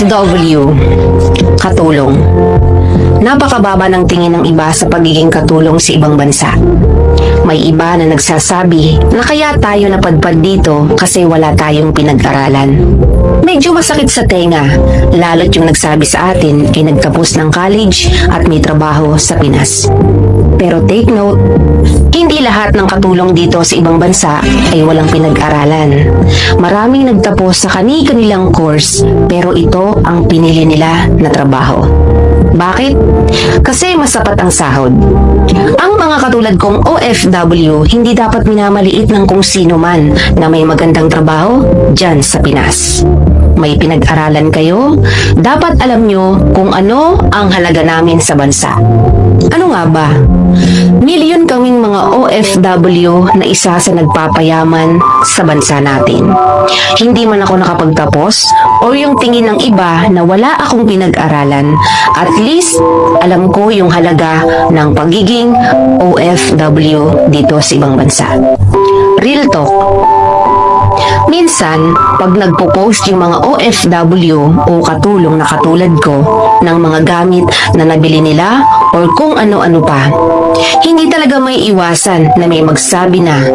OFW, katulong. Napakababa ng tingin ng iba sa pagiging katulong sa ibang bansa. May iba na nagsasabi na kaya tayo napadpad dito kasi wala tayong pinag-aralan. Medyo masakit sa tenga, lalo't yung nagsabi sa atin ay nagtapos ng college at may trabaho sa Pinas. Pero take note, hindi lahat ng katulong dito sa ibang bansa ay walang pinag-aralan. Maraming nagtapos sa kani-kanilang course pero ito ang pinili nila na trabaho. Bakit? Kasi mas sapat ang sahod. Ang mga katulad kong OFW hindi dapat minamaliit ng kung sino man na may magandang trabaho dyan sa Pinas. May pinag-aralan kayo, dapat alam nyo kung ano ang halaga namin sa bansa. Ano nga ba? Milyon kaming mga OFW na isa sa nagpapayaman sa bansa natin. Hindi man ako nakapagtapos o yung tingin ng iba na wala akong pinag-aralan, at least alam ko yung halaga ng pagiging OFW dito sa ibang bansa. Real talk. Minsan, pag nagpo-post yung mga OFW o katulong na katulad ko ng mga gamit na nabili nila or kung ano-ano pa, hindi talaga may iwasan na may magsabi na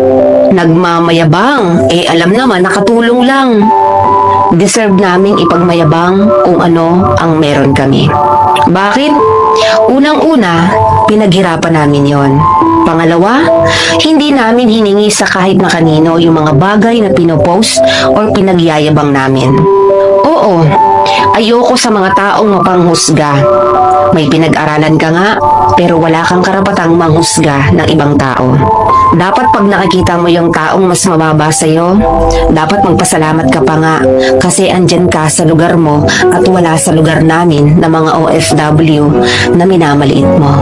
nagmamayabang, alam naman nakatulong lang. Deserve naming ipagmayabang kung ano ang meron kami. Bakit? Unang-una, pinaghirapan namin yon. Pangalawa, hindi namin hiningi sa kahit na kanino yung mga bagay na pinopost or pinagyayabang namin. Oo, ayoko sa mga taong mapanghusga. May pinag-aralan ka nga, pero wala kang karapatang manghusga ng ibang tao. Dapat pag nakikita mo yung taong mas mababa sa'yo, dapat magpasalamat ka pa nga kasi andyan ka sa lugar mo at wala sa lugar namin na mga OFW na minamaliit mo.